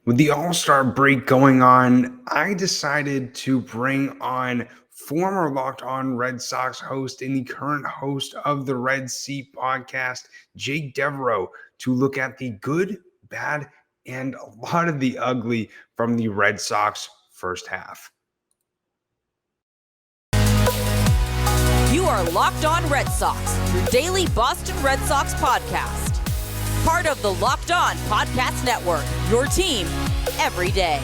With the All-Star break going on, I decided to bring on former Locked On Red Sox host and the current host of the Red Seat podcast, Jake Devereaux, to look at the good, bad, and a lot of the ugly from the Red Sox first half. You are Locked On Red Sox, your daily Boston Red Sox podcast. Part of the Locked On Podcast Network, your team every day.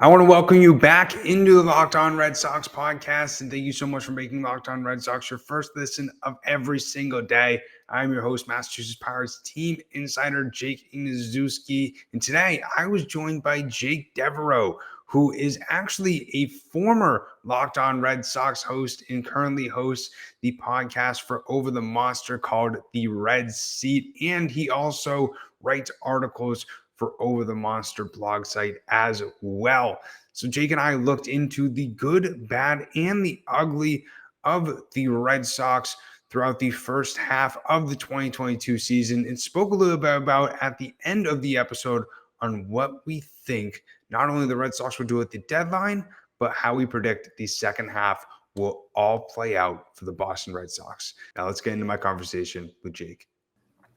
I want to welcome you back into the Locked On Red Sox podcast, and thank you so much for making Locked On Red Sox your first listen of every single day. I'm your host, Massachusetts Pirates team insider Jake Ignaszewski, and today I was joined by Jake Devereaux, who is actually a former Locked On Red Sox host and currently hosts the podcast for Over the Monster called The Red Seat, and he also writes articles for Over the Monster blog site as well. So Jake and I looked into the good, bad, and the ugly of the Red Sox throughout the first half of the 2022 season and spoke a little bit about at the end of the episode on what we think not only the Red Sox will do at the deadline, but how we predict the second half will all play out for the Boston Red Sox. Now let's get into my conversation with Jake.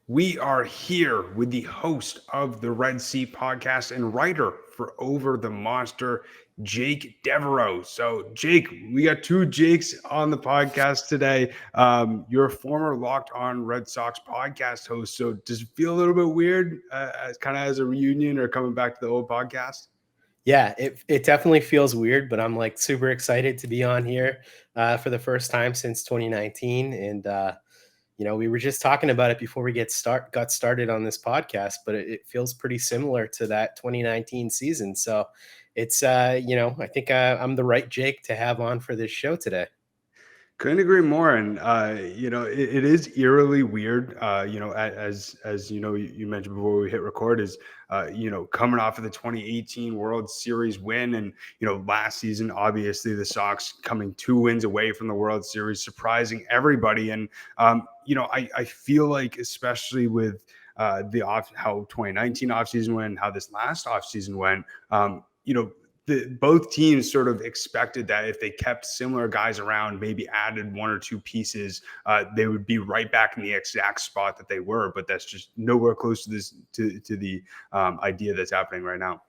We are here with the host of the Red Sea podcast and writer for Over the Monster, Jake Devereaux. So, Jake, we got two Jakes on the podcast today. You're a former Locked On Red Sox podcast host. So, does it feel a little bit weird, kind of as a reunion or coming back to the old podcast? Yeah, it definitely feels weird, but I'm like super excited to be on here for the first time since 2019. And we were just talking about it before we got started on this podcast, but it feels pretty similar to that 2019 season. So it's, I think I'm the right Jake to have on for this show today. Couldn't agree more. And, it is eerily weird, as you mentioned before we hit record is, coming off of the 2018 World Series win. And, last season, obviously the Sox coming 2 wins away from the World Series, surprising everybody. And, I feel like, especially with how 2019 offseason went, how this last offseason went, both teams sort of expected that if they kept similar guys around, maybe added 1 or 2 pieces, they would be right back in the exact spot that they were. But that's just nowhere close to the idea that's happening right now.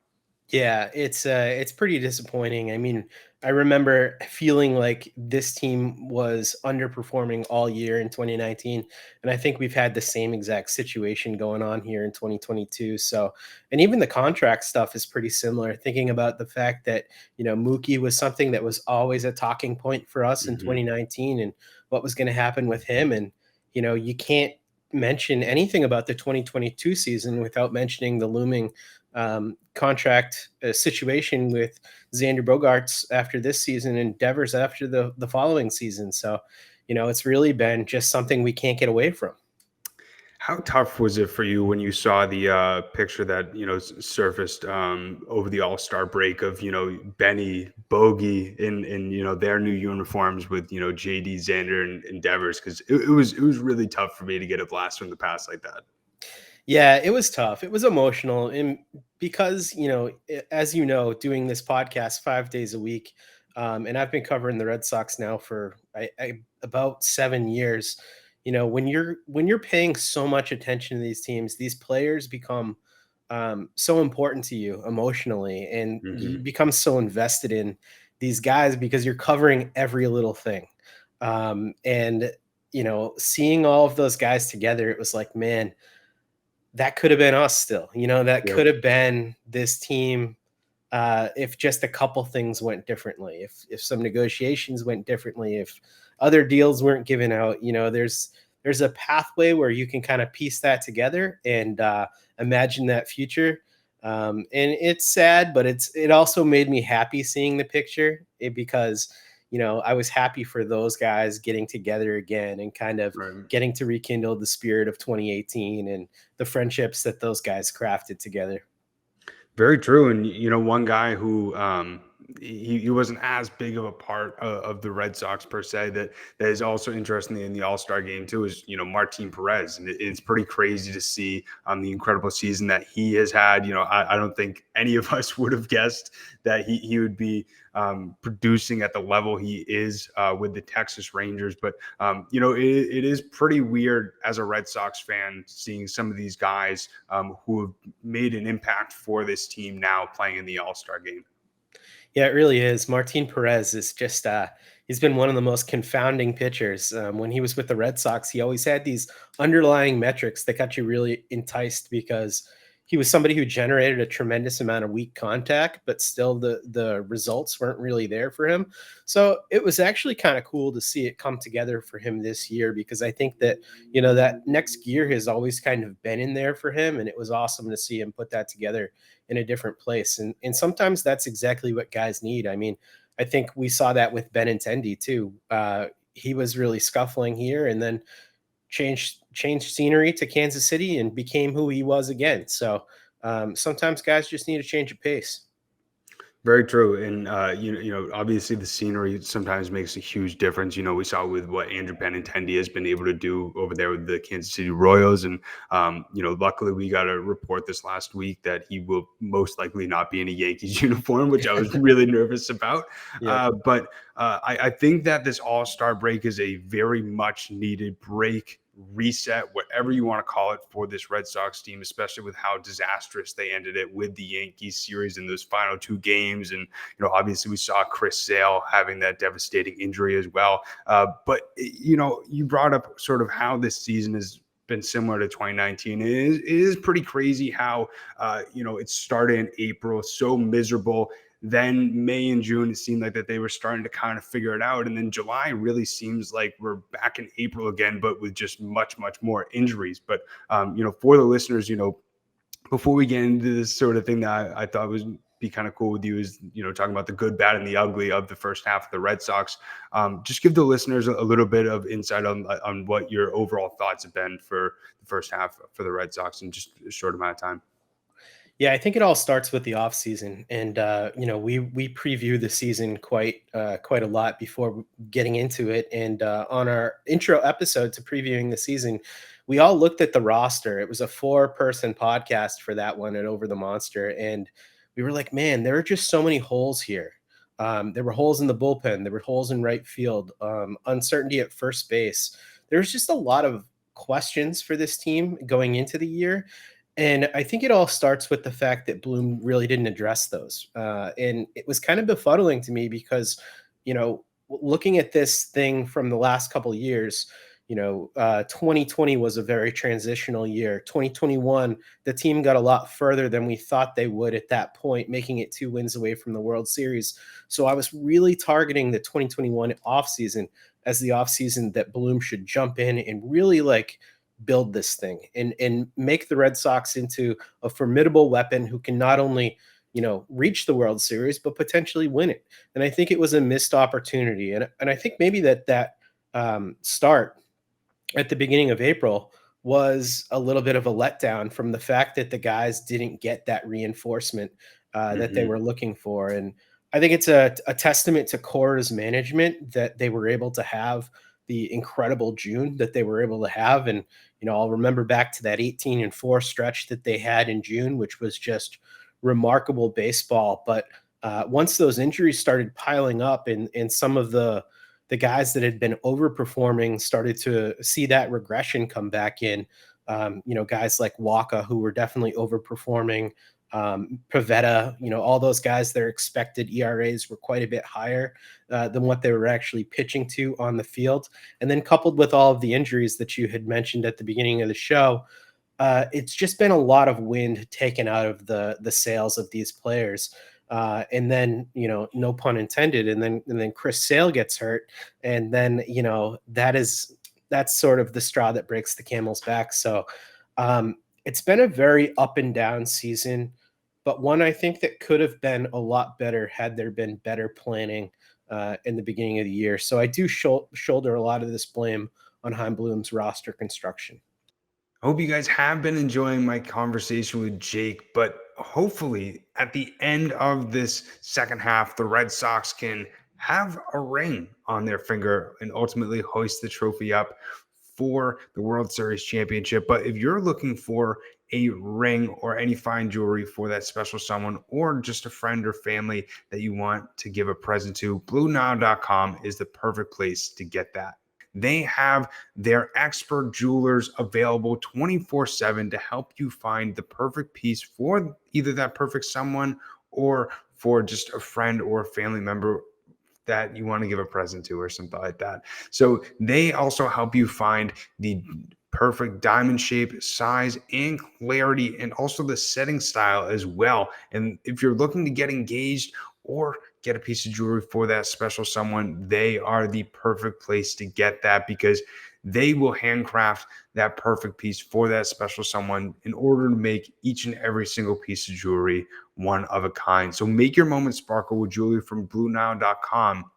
Yeah, it's pretty disappointing. I mean, I remember feeling like this team was underperforming all year in 2019, and I think we've had the same exact situation going on here in 2022. So, and even the contract stuff is pretty similar. Thinking about the fact that, Mookie was something that was always a talking point for us in 2019 and what was going to happen with him. And, you can't mention anything about the 2022 season without mentioning the looming contract situation with Xander Bogaerts after this season and Devers after the following season. So, it's really been just something we can't get away from. How tough was it for you when you saw the picture that, surfaced over the All-Star break of, Benny, Bogey in their new uniforms with, JD, Xander and Devers? Because it was really tough for me to get a blast from the past like that. Yeah, it was tough. It was emotional. And because, as doing this podcast 5 days a week, and I've been covering the Red Sox now for about 7 years, when you're paying so much attention to these teams, these players become so important to you emotionally, and you become so invested in these guys because you're covering every little thing. And, seeing all of those guys together, it was like, man, that could have been us still, that could have been this team if just a couple things went differently, if some negotiations went differently, if other deals weren't given out, there's a pathway where you can kind of piece that together and imagine that future. And it's sad, but it also made me happy seeing the picture because I was happy for those guys getting together again and kind of getting to rekindle the spirit of 2018 and the friendships that those guys crafted together. Very true. And, one guy who he wasn't as big of a part of the Red Sox per se. That is also interesting in the All-Star game too is, Martin Perez, and it's pretty crazy to see the incredible season that he has had. I don't think any of us would have guessed that he would be producing at the level he is with the Texas Rangers. But it is pretty weird as a Red Sox fan seeing some of these guys who have made an impact for this team now playing in the All-Star game. Yeah, it really is. Martin Perez is just he's been one of the most confounding pitchers. When he was with the Red Sox, he always had these underlying metrics that got you really enticed because he was somebody who generated a tremendous amount of weak contact, but still the results weren't really there for him. So it was actually kind of cool to see it come together for him this year, because I think that, that next gear has always kind of been in there for him. And it was awesome to see him put that together in a different place. And sometimes that's exactly what guys need. I mean, I think we saw that with Benintendi too. He was really scuffling here and then changed scenery to Kansas City and became who he was again. So sometimes guys just need a change of pace. Very true. And, obviously the scenery sometimes makes a huge difference. We saw with what Andrew Benintendi has been able to do over there with the Kansas City Royals. And, luckily we got a report this last week that he will most likely not be in a Yankees uniform, which I was really nervous about. Yeah. But I think that this All-Star break is a very much needed break, reset, whatever you want to call it, for this Red Sox team, especially with how disastrous they ended it with the Yankees series in those final two games. And, obviously we saw Chris Sale having that devastating injury as well. But, you brought up sort of how this season has been similar to 2019. It is pretty crazy how, it started in April, so miserable. Then May and June, it seemed like that they were starting to kind of figure it out. And then July really seems like we're back in April again, but with just much, much more injuries. But, for the listeners, before we get into this sort of thing that I thought would be kind of cool with you is, talking about the good, bad, and the ugly of the first half of the Red Sox. Just give the listeners a little bit of insight on what your overall thoughts have been for the first half for the Red Sox in just a short amount of time. Yeah, I think it all starts with the off season, and we preview the season quite a lot before getting into it. And on our intro episode to previewing the season, we all looked at the roster. It was a 4-person podcast for that one at Over the Monster, and we were like, man, there are just so many holes here. There were holes in the bullpen, there were holes in right field, uncertainty at first base. There's just a lot of questions for this team going into the year. And I think it all starts with the fact that Bloom really didn't address those. And it was kind of befuddling to me because, looking at this thing from the last couple of years, 2020 was a very transitional year. 2021, the team got a lot further than we thought they would at that point, making it 2 wins away from the World Series. So I was really targeting the 2021 offseason as the offseason that Bloom should jump in and really build this thing and make the Red Sox into a formidable weapon who can not only, reach the World Series, but potentially win it. And I think it was a missed opportunity. And I think maybe that start at the beginning of April was a little bit of a letdown from the fact that the guys didn't get that reinforcement that they were looking for. And I think it's a testament to Cora's management that they were able to have the incredible June that they were able to have. And, I'll remember back to that 18-4 stretch that they had in June, which was just remarkable baseball. But once those injuries started piling up and some of the guys that had been overperforming started to see that regression come back in, guys like Waka, who were definitely overperforming, Pivetta, all those guys, their expected ERAs were quite a bit higher than what they were actually pitching to on the field. And then coupled with all of the injuries that you had mentioned at the beginning of the show, it's just been a lot of wind taken out of the sails of these players. And then, no pun intended. And then Chris Sale gets hurt. And then, that's sort of the straw that breaks the camel's back. So it's been a very up and down season, but one I think that could have been a lot better had there been better planning in the beginning of the year. So I do shoulder a lot of this blame on Chaim Bloom's roster construction. I hope you guys have been enjoying my conversation with Jake, but hopefully at the end of this second half, the Red Sox can have a ring on their finger and ultimately hoist the trophy up for the World Series championship. But if you're looking for a ring or any fine jewelry for that special someone, or just a friend or family that you want to give a present to, BlueNile.com is the perfect place to get that. They have their expert jewelers available 24/7 to help you find the perfect piece for either that perfect someone or for just a friend or a family member that you want to give a present to or something like that. So they also help you find the perfect diamond shape, size, and clarity, and also the setting style as well. And if you're looking to get engaged or get a piece of jewelry for that special someone, they are the perfect place to get that, because they will handcraft that perfect piece for that special someone in order to make each and every single piece of jewelry one of a kind. So make your moment sparkle with jewelry from BlueNile.com.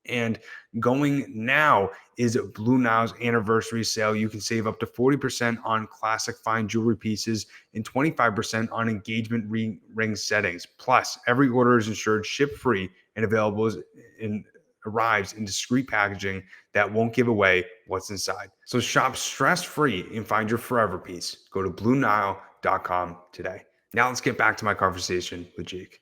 And going now is Blue Nile's anniversary sale. You can save up to 40% on classic fine jewelry pieces and 25% on engagement ring settings. Plus, every order is insured, ship free, and available arrives in discreet packaging that won't give away what's inside. So shop stress free and find your forever piece. Go to BlueNile.com today. Now let's get back to my conversation with Jake.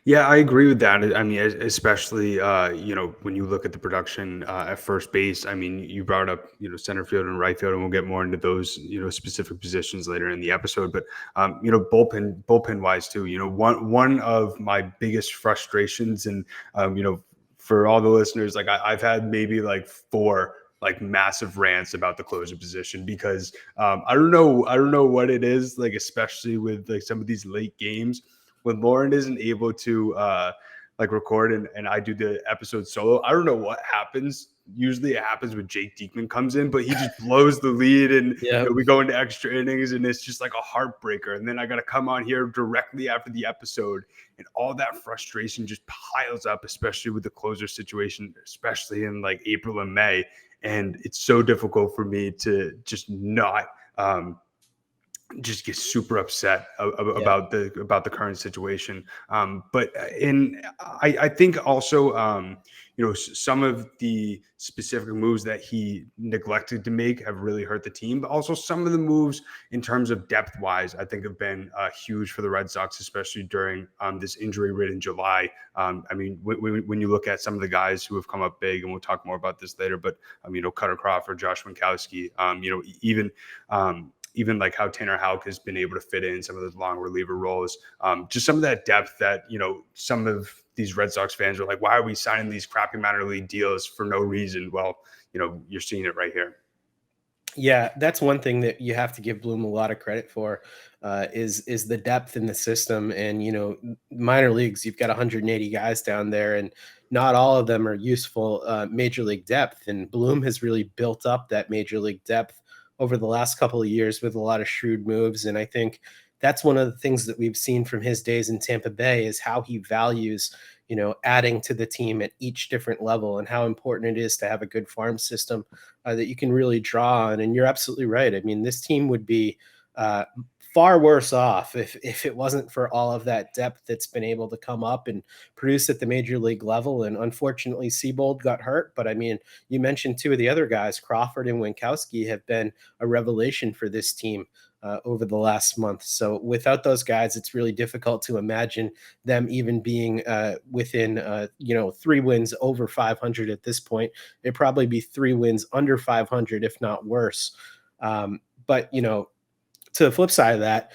Yeah, I agree with that. I mean, especially when you look at the production at first base. I mean, you brought up center field and right field, and we'll get more into those specific positions later in the episode. But bullpen wise too. One of my biggest frustrations, and for all the listeners, like I've had maybe like 4 like massive rants about the closer position, because I don't know what it is, like especially with like some of these late games when Lauren isn't able to like record and I do the episode solo. I don't know what happens. Usually it happens when Jake Diekman comes in, but he just blows the lead, and we go into extra innings, and it's just like a heartbreaker. And then I got to come on here directly after the episode, and all that frustration just piles up, especially with the closer situation, especially in like April and May. And it's so difficult for me to just not just get super upset about the current situation. But I think also, some of the specific moves that he neglected to make have really hurt the team. But also some of the moves in terms of depth wise, I think have been huge for the Red Sox, especially during this injury-ridden July. I mean, when you look at some of the guys who have come up big, and we'll talk more about this later, but Cutter Crawford, Josh Winkowski, even like how Tanner Houck has been able to fit in some of those long reliever roles. Just some of that depth that, some of these Red Sox fans are like, why are we signing these crappy minor league deals for no reason? Well, you're seeing it right here. Yeah, that's one thing that you have to give Bloom a lot of credit for, is the depth in the system. And, minor leagues, you've got 180 guys down there, and not all of them are useful major league depth. And Bloom has really built up that major league depth over the last couple of years with a lot of shrewd moves. And I think that's one of the things that we've seen from his days in Tampa Bay, is how he values, adding to the team at each different level, and how important it is to have a good farm system that you can really draw on. And you're absolutely right. I mean, this team would be far worse off if it wasn't for all of that depth that's been able to come up and produce at the major league level. And unfortunately, Seabold got hurt. But I mean, you mentioned 2 of the other guys, Crawford and Winkowski, have been a revelation for this team over the last month. So without those guys, it's really difficult to imagine them even being within 3 wins over 500 at this point. It'd probably be 3 wins under 500, if not worse. But to the flip side of that,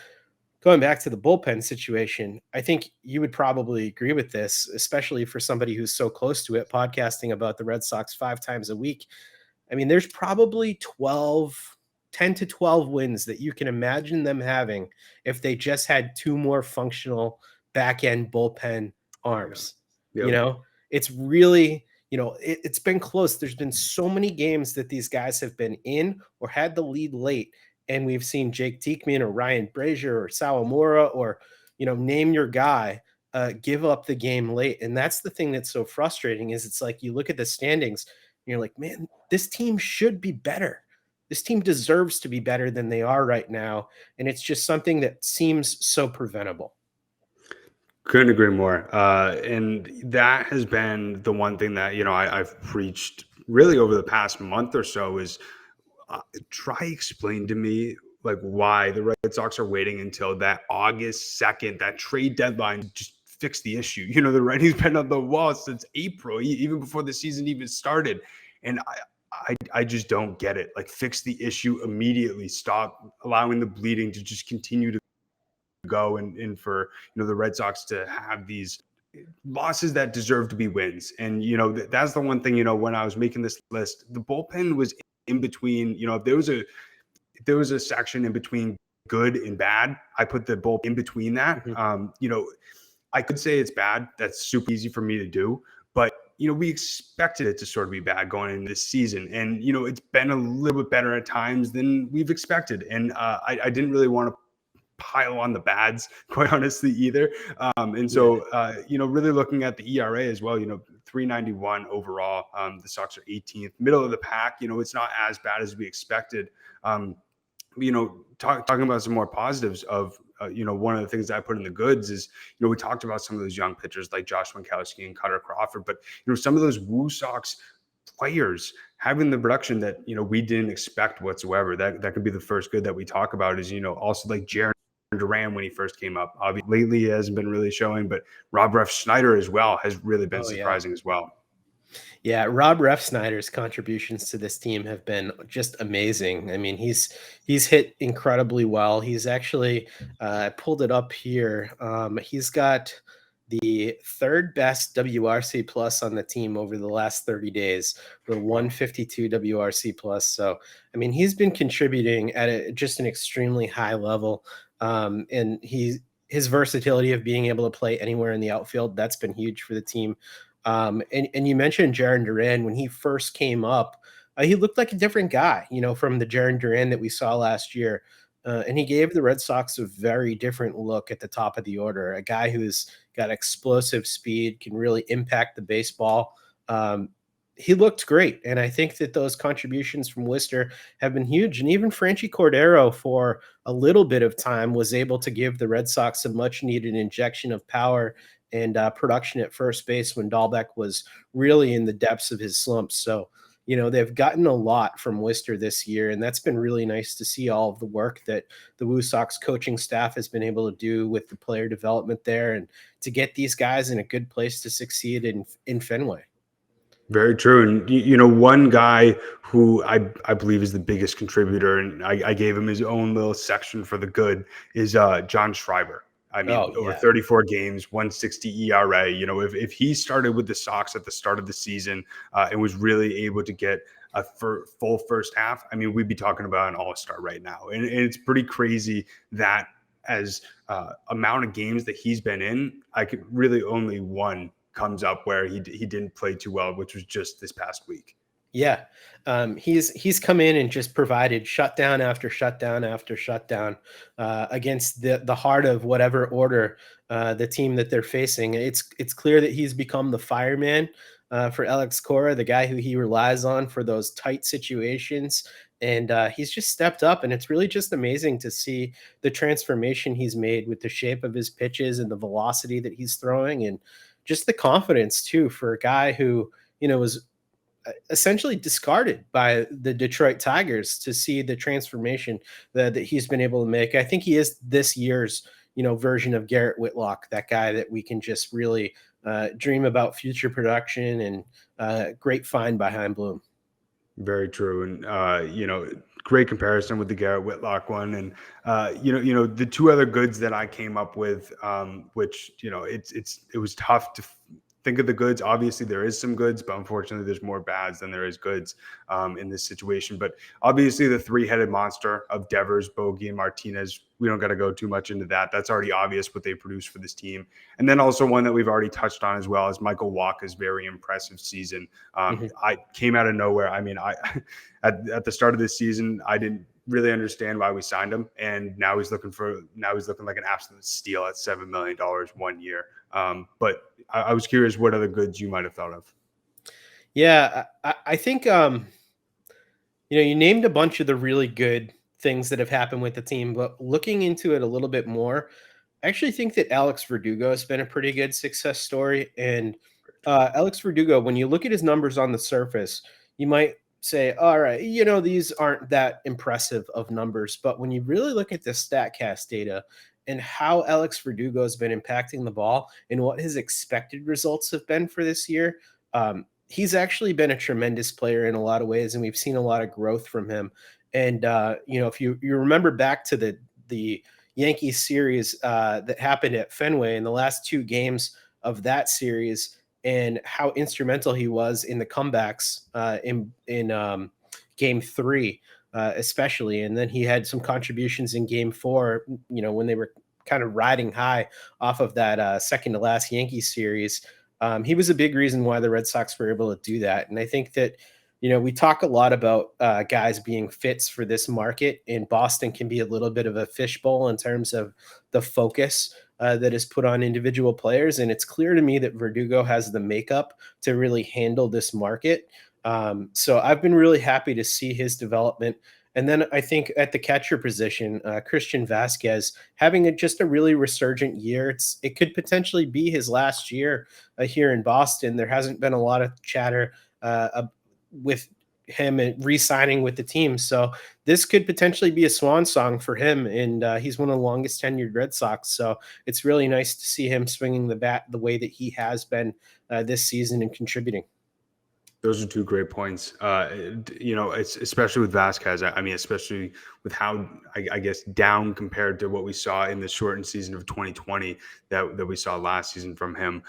going back to the bullpen situation, I think you would probably agree with this, especially for somebody who's so close to it, podcasting about the Red Sox 5 times a week. I mean, there's probably 10 to 12 wins that you can imagine them having if they just had 2 more functional back-end bullpen arms. Yep. It's really, it's been close. There's been so many games that these guys have been in or had the lead late, and we've seen Jake Diekman or Ryan Brazier or Sawamura or, name your guy, give up the game late. And that's the thing that's so frustrating, is it's like you look at the standings and you're like, man, this team should be better. this team deserves to be better than they are right now. And it's just something that seems so preventable. Couldn't agree more. And that has been the one thing that, I've preached really over the past month or so is try explain to me like why the Red Sox are waiting until that August 2nd, that trade deadline, to just fix the issue. The writing's been on the wall since April, even before the season even started. And I just don't get it. Like, fix the issue immediately. Stop allowing the bleeding to just continue to go and for the Red Sox to have these losses that deserve to be wins. And that's the one thing, when I was making this list, the bullpen was in between. If there was a section in between good and bad, I put the bullpen in between that. I could say it's bad. That's super easy for me to do, but we expected it to sort of be bad going into this season. And, it's been a little bit better at times than we've expected. And I didn't really want to pile on the bads, quite honestly, either. And so, really looking at the ERA as well, 391 overall. The Sox are 18th, middle of the pack. It's not as bad as we expected. Talking about some more positives of, one of the things that I put in the goods is, we talked about some of those young pitchers like Josh Winkowski and Cutter Crawford, but, some of those Woo Sox players having the production that, we didn't expect whatsoever. That could be the first good that we talk about is, also like Jaren Duran when he first came up. Obviously, lately he hasn't been really showing, but Rob Refsnyder as well has really been surprising as well. Yeah, Rob Refsnyder's contributions to this team have been just amazing. I mean, he's hit incredibly well. He's actually, I pulled it up here. He's got the third best WRC plus on the team over the last 30 days with 152 WRC plus. So, I mean, he's been contributing at just an extremely high level. And his versatility of being able to play anywhere in the outfield, that's been huge for the team. And you mentioned Jaren Duran. When he first came up, he looked like a different guy, from the Jaren Duran that we saw last year. And he gave the Red Sox a very different look at the top of the order, a guy who's got explosive speed, can really impact the baseball. He looked great. And I think that those contributions from Worcester have been huge. And even Franchi Cordero, for a little bit of time, was able to give the Red Sox a much needed injection of power and production at first base when Dahlbeck was really in the depths of his slumps. So, they've gotten a lot from Worcester this year, and that's been really nice to see all of the work that the Woo Sox coaching staff has been able to do with the player development there and to get these guys in a good place to succeed in Fenway. Very true. And, one guy who I believe is the biggest contributor, and I gave him his own little section for the good, is John Schreiber. I mean, over 34 games, 160 ERA. If he started with the Sox at the start of the season and was really able to get a full first half, I mean, we'd be talking about an all-star right now. And it's pretty crazy that as amount of games that he's been in, I could really only one comes up where he didn't play too well, which was just this past week. Yeah. He's come in and just provided shutdown after shutdown after shutdown against the heart of whatever order the team that they're facing. It's clear that he's become the fireman for Alex Cora, the guy who he relies on for those tight situations. And he's just stepped up, and it's really just amazing to see the transformation he's made with the shape of his pitches and the velocity that he's throwing, and just the confidence too for a guy who, was essentially discarded by the Detroit Tigers, to see the transformation that he's been able to make. I think he is this year's, version of Garrett Whitlock, that guy that we can just really dream about future production and great find behind Bloom. Very true. And, great comparison with the Garrett Whitlock one. And, the two other goods that I came up with, which, it was tough to think of the goods. Obviously there is some goods, but unfortunately there's more bads than there is goods in this situation. But obviously the three-headed monster of Devers, Bogey, and Martinez, we don't got to go too much into that. That's already obvious what they produce for this team. And then also one that we've already touched on as well is Michael Wacha's very impressive season. I came out of nowhere. I mean, at the start of this season, I didn't really understand why we signed him, and now he's looking like an absolute steal at $7 million 1 year. But I was curious what other goods you might have thought of. Yeah, I think You named a bunch of the really good things that have happened with the team, but looking into it a little bit more, I actually think that Alex Verdugo has been a pretty good success story. And Alex Verdugo, when you look at his numbers on the surface, you might say, all right, these aren't that impressive of numbers. But when you really look at the StatCast data and how Alex Verdugo has been impacting the ball and what his expected results have been for this year, he's actually been a tremendous player in a lot of ways, and we've seen a lot of growth from him. And if you remember back to the Yankees series that happened at Fenway in the last two games of that series, and how instrumental he was in the comebacks in Game 3, especially, and then he had some contributions in Game 4. When they were kind of riding high off of that second to last Yankees series. He was a big reason why the Red Sox were able to do that. And I think that, we talk a lot about guys being fits for this market, and Boston can be a little bit of a fishbowl in terms of the focus that is put on individual players. And it's clear to me that Verdugo has the makeup to really handle this market. So I've been really happy to see his development. And then I think at the catcher position, Christian Vasquez having just a really resurgent year. It could potentially be his last year here in Boston. There hasn't been a lot of chatter with him and re-signing with the team. So this could potentially be a swan song for him. And he's one of the longest tenured Red Sox. So it's really nice to see him swinging the bat the way that he has been this season and contributing. Those are two great points. It's especially with Vasquez. I mean, especially with how I guess down compared to what we saw in the shortened season of 2020 that we saw last season from him.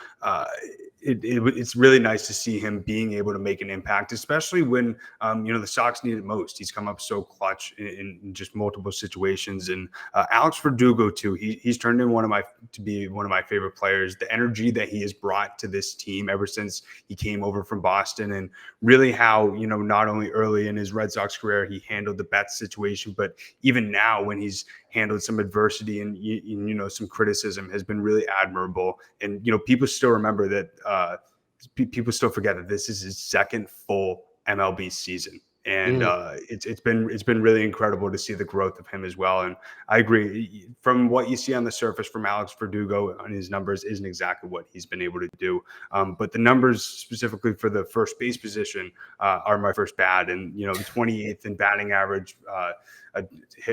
It's really nice to see him being able to make an impact, especially when the Sox need it most. He's come up so clutch in just multiple situations, and Alex Verdugo too. He's turned in to be one of my favorite players. The energy that he has brought to this team ever since he came over from Boston, and really how not only early in his Red Sox career he handled the Betts situation, but even now when he's handled some adversity and some criticism has been really admirable. And people still remember that people still forget that this is his second full MLB season. And it's been really incredible to see the growth of him as well. And I agree, from what you see on the surface from Alex Verdugo on his numbers isn't exactly what he's been able to do. But the numbers specifically for the first base position are my first bad. And the 28th in batting average,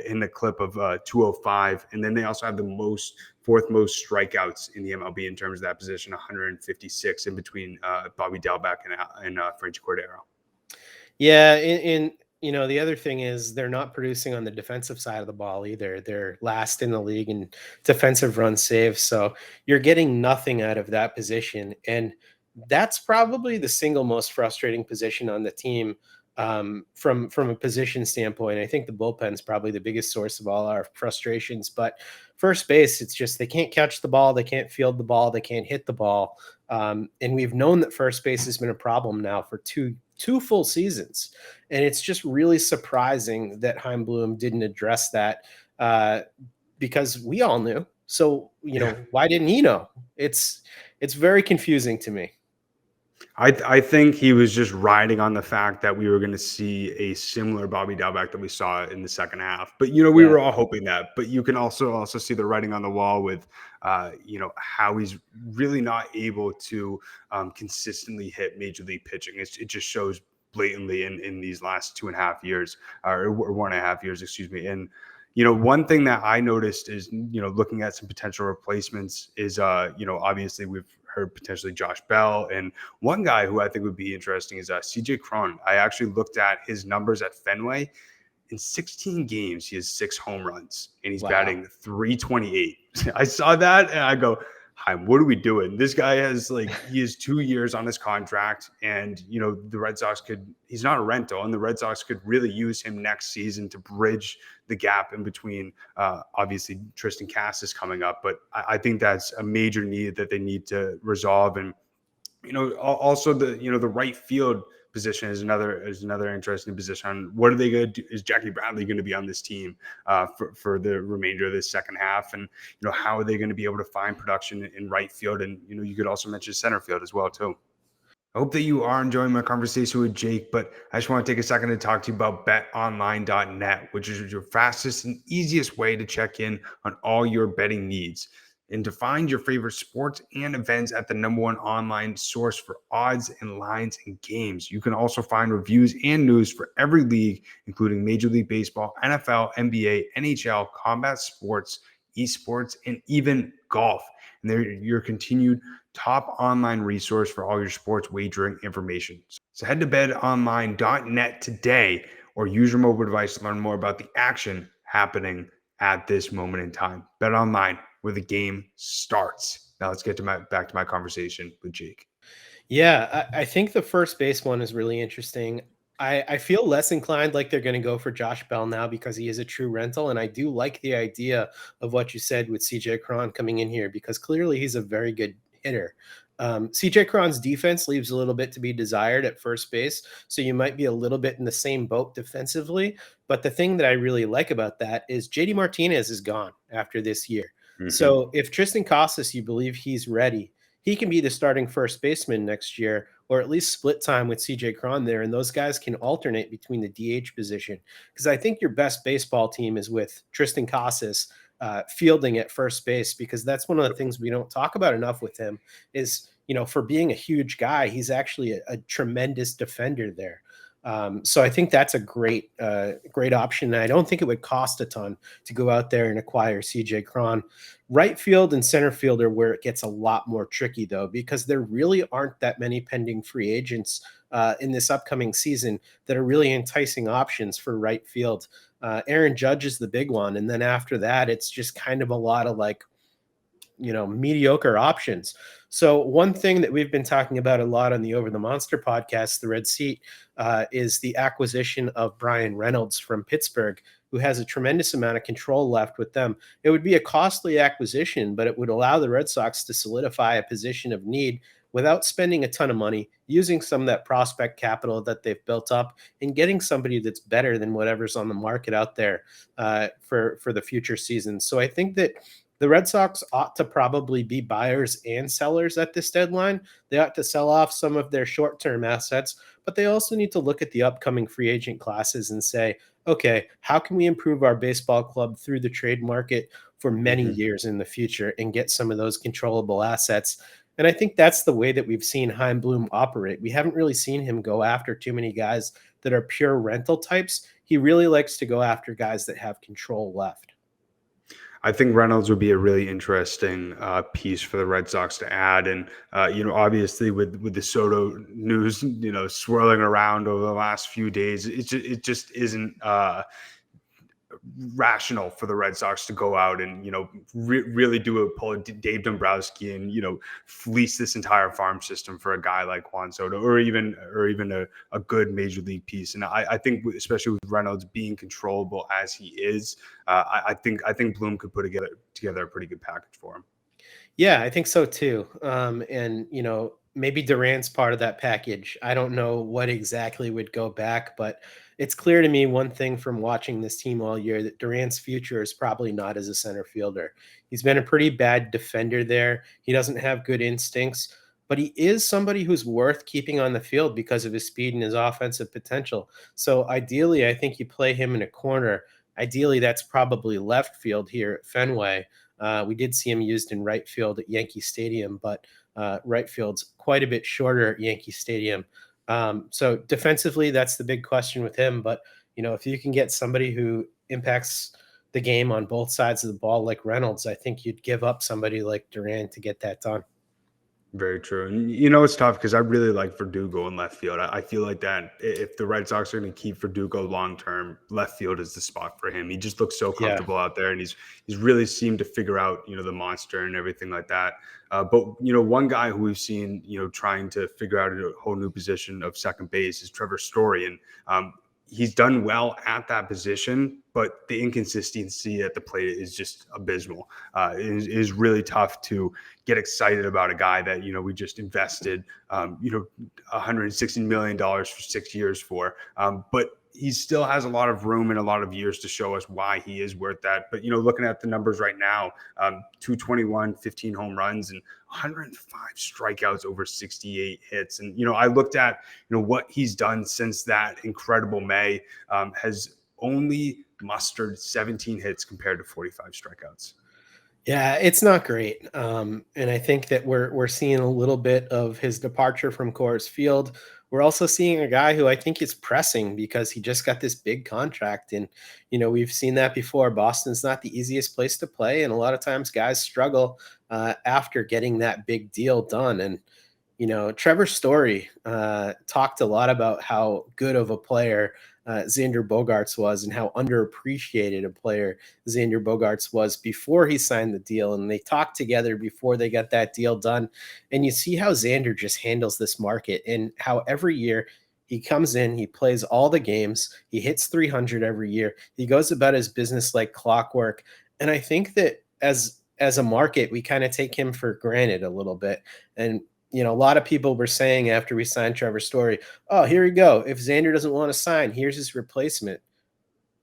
in the clip of 205, and then they also have the fourth most strikeouts in the MLB in terms of that position, 156 in between Bobby Dalbec and Franchy Cordero. Yeah, and the other thing is they're not producing on the defensive side of the ball either. They're last in the league in defensive run saves, so you're getting nothing out of that position, and that's probably the single most frustrating position on the team from a position standpoint. I think the bullpen is probably the biggest source of all our frustrations, but first base, it's just they can't catch the ball, they can't field the ball, they can't hit the ball, and we've known that first base has been a problem now for two full seasons. And it's just really surprising that Chaim Bloom didn't address that because we all knew. So, why didn't he know? It's very confusing to me. I think he was just riding on the fact that we were going to see a similar Bobby Dalbec that we saw in the second half. But, we were all hoping that. But you can also see the writing on the wall with, how he's really not able to consistently hit major league pitching. It just shows blatantly in these last 2.5 years, or 1.5 years, excuse me. And, one thing that I noticed is, looking at some potential replacements is, obviously we've heard potentially Josh Bell. And one guy who I think would be interesting is CJ Cron. I actually looked at his numbers at Fenway. In 16 games, he has 6 home runs, and he's batting .328. I saw that, and I go, Chaim, what are we doing? This guy has he has 2 years on his contract, and the Red Sox he's not a rental, and the Red Sox could really use him next season to bridge the gap in between. Obviously Tristan Casas coming up, but I think that's a major need that they need to resolve. And also the right field position is another interesting position. What are they going to do? Is Jackie Bradley going to be on this team for the remainder of this second half? And how are they going to be able to find production in right field? And you could also mention center field as well too. I hope that you are enjoying my conversation with Jake, but I just want to take a second to talk to you about betonline.net, which is your fastest and easiest way to check in on all your betting needs and to find your favorite sports and events at the #1 online source for odds and lines and games. You can also find reviews and news for every league, including Major League Baseball, NFL, NBA, NHL, combat sports, esports, and even golf. And they're your continued top online resource for all your sports wagering information. So head to betonline.net today or use your mobile device to learn more about the action happening at this moment in time. Bet online, where the game starts. Now let's get back to my conversation with Jake. Yeah, I think the first base one is really interesting. I feel less inclined like they're going to go for Josh Bell now because he is a true rental. And I do like the idea of what you said with CJ Cron coming in here because clearly he's a very good hitter. CJ Cron's defense leaves a little bit to be desired at first base. So you might be a little bit in the same boat defensively. But the thing that I really like about that is JD Martinez is gone after this year. Mm-hmm. So if Tristan Casas, you believe he's ready, he can be the starting first baseman next year, or at least split time with CJ Cron there. And those guys can alternate between the DH position. Because I think your best baseball team is with Tristan Casas fielding at first base, because that's one of the things we don't talk about enough with him is, for being a huge guy, he's actually a tremendous defender there. So I think that's a great option. And I don't think it would cost a ton to go out there and acquire CJ Cron. Right field and center field are where it gets a lot more tricky, though, because there really aren't that many pending free agents in this upcoming season that are really enticing options for right field. Aaron Judge is the big one. And then after that, it's just kind of a lot of mediocre options. So one thing that we've been talking about a lot on the Over the Monster podcast, the Red Seat, is the acquisition of Brian Reynolds from Pittsburgh, who has a tremendous amount of control left with them. It would be a costly acquisition, but it would allow the Red Sox to solidify a position of need without spending a ton of money, using some of that prospect capital that they've built up and getting somebody that's better than whatever's on the market out there for the future seasons. So I think that the Red Sox ought to probably be buyers and sellers at this deadline. They ought to sell off some of their short-term assets, but they also need to look at the upcoming free agent classes and say, okay, how can we improve our baseball club through the trade market for many years in the future and get some of those controllable assets? And I think that's the way that we've seen Chaim Bloom operate. We haven't really seen him go after too many guys that are pure rental types. He really likes to go after guys that have control left. I think Reynolds would be a really interesting piece for the Red Sox to add. And, obviously with the Soto news, swirling around over the last few days, it just isn't rational for the Red Sox to go out and, really do a pull Dave Dombrowski and, fleece this entire farm system for a guy like Juan Soto or even a good major league piece. And I think especially with Reynolds being controllable as he is, I think Bloom could put together a pretty good package for him. Yeah, I think so too. And, maybe Duran's part of that package. I don't know what exactly would go back, but it's clear to me one thing from watching this team all year that Duran's future is probably not as a center fielder. He's been a pretty bad defender there. He doesn't have good instincts, but he is somebody who's worth keeping on the field because of his speed and his offensive potential. So ideally, I think you play him in a corner. Ideally, that's probably left field here at Fenway. We did see him used in right field at Yankee Stadium, but right field's quite a bit shorter at Yankee Stadium. So defensively, that's the big question with him. But, if you can get somebody who impacts the game on both sides of the ball like Reynolds, I think you'd give up somebody like Duran to get that done. Very true. And it's tough because I really like Verdugo in left field. I feel like that if the Red Sox are going to keep Verdugo long term, left field is the spot for him. He just looks so comfortable out there, and he's really seemed to figure out the monster and everything like that. But one guy who we've seen trying to figure out a whole new position of second base is Trevor Story, and he's done well at that position, but the inconsistency at the plate is just abysmal. It is really tough to get excited about a guy that, we just invested, $160 million for 6 years for. But he still has a lot of room and a lot of years to show us why he is worth that. But, looking at the numbers right now, 221, 15 home runs, and 105 strikeouts over 68 hits. And, I looked at, what he's done since that incredible May, has only mustered 17 hits compared to 45 strikeouts. Yeah, it's not great. And I think that we're seeing a little bit of his departure from Coors Field. We're also seeing a guy who I think is pressing because he just got this big contract. And, we've seen that before. Boston's not the easiest place to play. And a lot of times guys struggle after getting that big deal done. And, Trevor Story talked a lot about how good of a player Xander Bogaerts was and how underappreciated a player Xander Bogaerts was before he signed the deal. And they talked together before they got that deal done. And you see how Xander just handles this market and how every year he comes in, he plays all the games, he hits 300 every year. He goes about his business like clockwork. And I think that as a market, we kind of take him for granted a little bit. And a lot of people were saying after we signed Trevor Story, oh, here we go. If Xander doesn't want to sign, here's his replacement.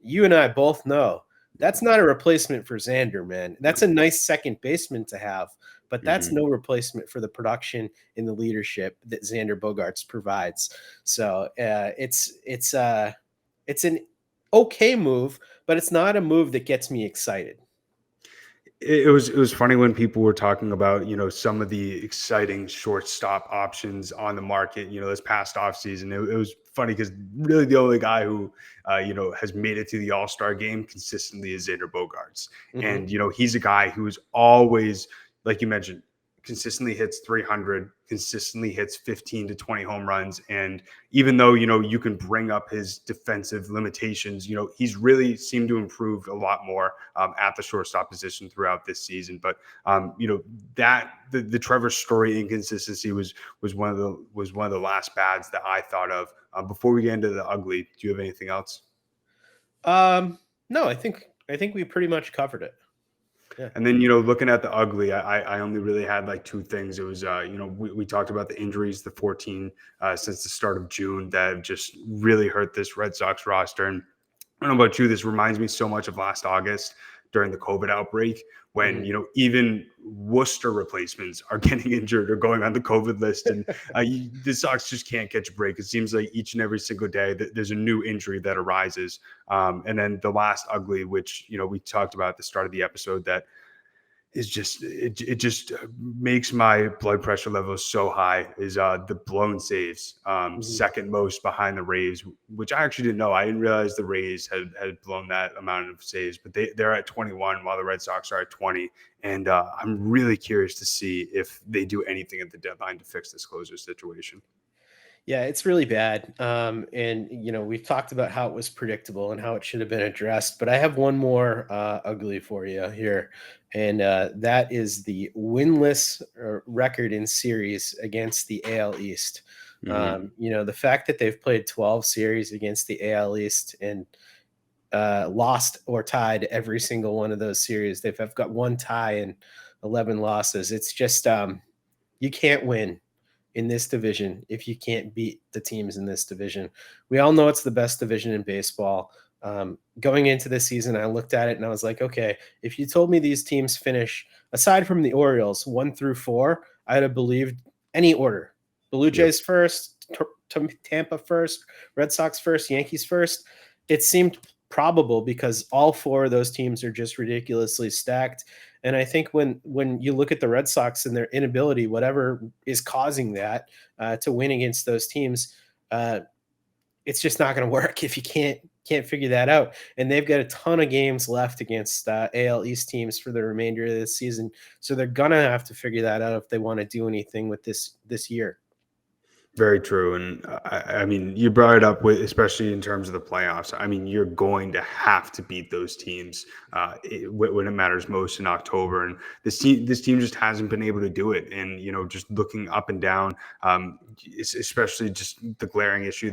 You and I both know that's not a replacement for Xander, man. That's a nice second baseman to have, but that's no replacement for the production and the leadership that Xander Bogaerts provides. So it's an okay move, but it's not a move that gets me excited. It was funny when people were talking about, some of the exciting shortstop options on the market, this past offseason. It was funny because really the only guy who, has made it to the All-Star game consistently is Xander Bogaerts. And, he's a guy who's always, like you mentioned, consistently hits 300, consistently hits 15 to 20 home runs. And even though, you can bring up his defensive limitations, he's really seemed to improve a lot more at the shortstop position throughout this season. But, that the Trevor Story inconsistency was one of the last bads that I thought of. Before we get into the ugly, do you have anything else? No, I think we pretty much covered it. Yeah. And then, looking at the ugly, I only really had like two things. It was, we talked about the injuries, the 14 since the start of June that have just really hurt this Red Sox roster. And I don't know about you, this reminds me so much of last August during the COVID outbreak when, even Worcester replacements are getting injured or going on the COVID list. And the Sox just can't catch a break. It seems like each and every single day that there's a new injury that arises. And then the last ugly, which, we talked about at the start of the episode, that is just, it just makes my blood pressure levels so high, is the blown saves, second most behind the Rays, which I actually didn't know. I didn't realize the Rays had blown that amount of saves, but they're at 21 while the Red Sox are at 20. And I'm really curious to see if they do anything at the deadline to fix this closer situation. Yeah, it's really bad. And, we've talked about how it was predictable and how it should have been addressed. But I have one more ugly for you here. And that is the winless record in series against the AL East. The fact that they've played 12 series against the AL East and lost or tied every single one of those series. They've got one tie and 11 losses. It's just you can't win in this division if you can't beat the teams in this division. We all know it's the best division in baseball. Going into this season, I looked at it and I was like, okay, if you told me these teams finish, aside from the Orioles, 1 through 4, I'd have believed any order. Blue Jays first, Tampa first, Red Sox first, Yankees first. It seemed probable because all 4 of those teams are just ridiculously stacked. And I think when you look at the Red Sox and their inability, whatever is causing that, to win against those teams, it's just not going to work if you can't figure that out. And they've got a ton of games left against AL East teams for the remainder of this season. So they're going to have to figure that out if they want to do anything with this year. Very true. And I mean, you brought it up especially in terms of the playoffs. I mean, you're going to have to beat those teams when it matters most in October. And this team just hasn't been able to do it. And, just looking up and down, especially just the glaring issue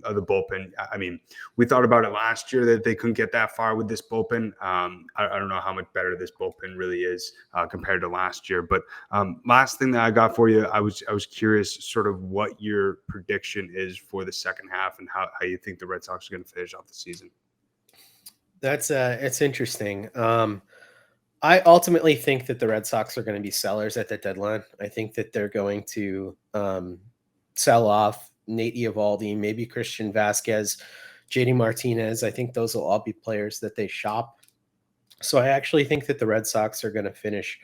of the bullpen. I mean, we thought about it last year that they couldn't get that far with this bullpen. I don't know how much better this bullpen really is compared to last year. But last thing that I got for you, I was curious sort of what your prediction is for the second half and how you think the Red Sox are going to finish off the season. That's it's interesting. I ultimately think that the Red Sox are going to be sellers at the deadline. I think that they're going to sell off Nate Eovaldi, maybe Christian Vasquez, JD Martinez. I think those will all be players that they shop. So I actually think that the Red Sox are going to finish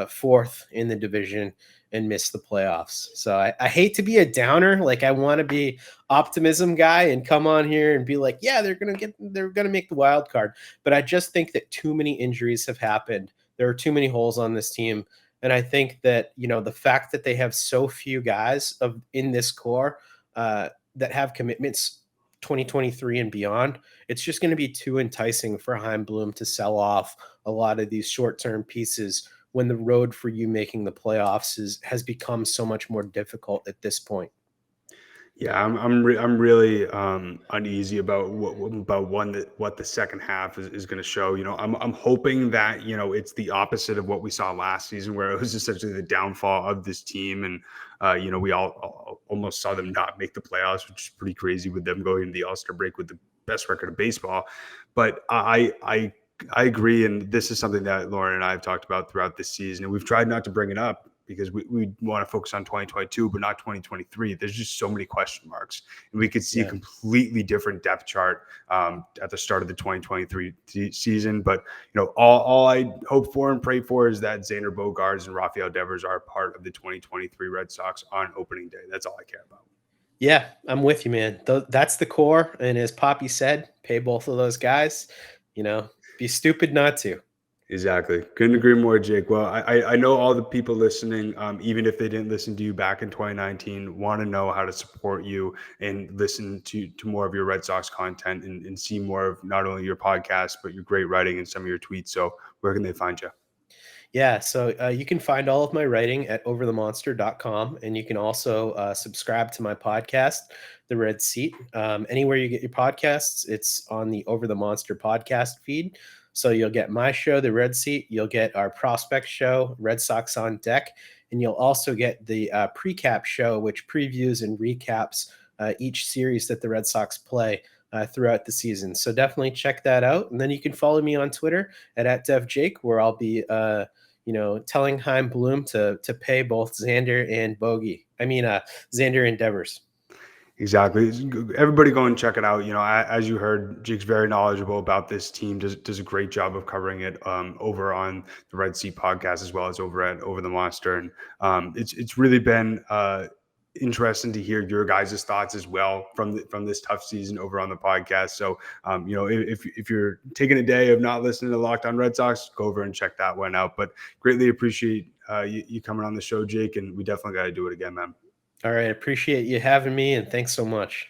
fourth in the division and miss the playoffs. So I hate to be a downer. Like, I want to be optimism guy and come on here and be like, yeah, they're going to make the wild card. But I just think that too many injuries have happened. There are too many holes on this team. And I think that, the fact that they have so few guys in this core that have commitments 2023 and beyond, it's just going to be too enticing for Chaim Bloom to sell off a lot of these short-term pieces when the road for you making the playoffs has become so much more difficult at this point. Yeah, I'm really uneasy about what the second half is going to show. I'm hoping that it's the opposite of what we saw last season, where it was essentially the downfall of this team, and we all almost saw them not make the playoffs, which is pretty crazy with them going into the All-Star break with the best record of baseball. But I agree, and this is something that Lauren and I have talked about throughout this season, and we've tried not to bring it up because we want to focus on 2022, but not 2023. There's just so many question marks. And we could see a completely different depth chart at the start of the 2023 season. But, all I hope for and pray for is that Xander Bogaerts and Rafael Devers are part of the 2023 Red Sox on opening day. That's all I care about. Yeah, I'm with you, man. That's the core. And as Poppy said, pay both of those guys. Be stupid not to. Exactly. Couldn't agree more, Jake. Well, I know all the people listening, even if they didn't listen to you back in 2019, want to know how to support you and listen to more of your Red Sox content and see more of not only your podcast, but your great writing and some of your tweets. So where can they find you? Yeah, so you can find all of my writing at overthemonster.com, and you can also subscribe to my podcast, The Red Seat. Anywhere you get your podcasts, it's on the Over the Monster podcast feed. So you'll get my show, The Red Seat. You'll get our prospect show, Red Sox on Deck. And you'll also get the precap show, which previews and recaps each series that the Red Sox play throughout the season. So definitely check that out. And then you can follow me on Twitter at DevJake, where I'll be telling Chaim Bloom to pay both Xander and Xander and Devers. Exactly. Everybody go and check it out. As you heard, Jake's very knowledgeable about this team, does a great job of covering it over on the Red Sea podcast, as well as over at Over the Monster. And it's really been interesting to hear your guys' thoughts as well from this tough season over on the podcast. So, if you're taking a day of not listening to Locked On Red Sox, go over and check that one out. But greatly appreciate you coming on the show, Jake, and we definitely got to do it again, man. All right. Appreciate you having me, and thanks so much.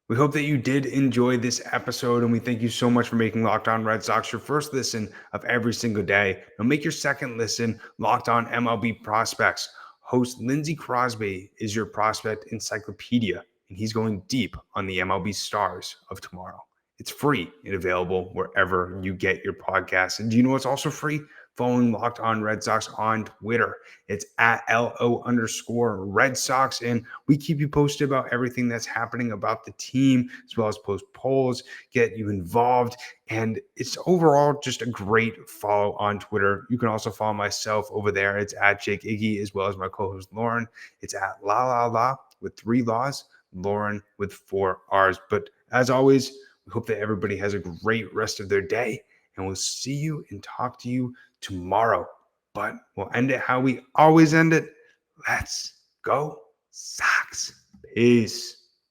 We hope that you did enjoy this episode, and we thank you so much for making Locked On Red Sox your first listen of every single day. Now make your second listen Locked On MLB Prospects. Host Lindsey Crosby is your prospect encyclopedia, and he's going deep on the MLB stars of tomorrow. It's free and available wherever you get your podcasts. And do you know what's also free? Following Locked On Red Sox on Twitter. It's at @LO_Red Sox. And we keep you posted about everything that's happening about the team, as well as post polls, get you involved. And it's overall just a great follow on Twitter. You can also follow myself over there. It's at Jake Iggy, as well as my co-host Lauren. It's at La with 3 laws, Lauren with 4 R's. But as always, we hope that everybody has a great rest of their day. And we'll see you and talk to you tomorrow. But we'll end it how we always end it. Let's go Sox. Peace.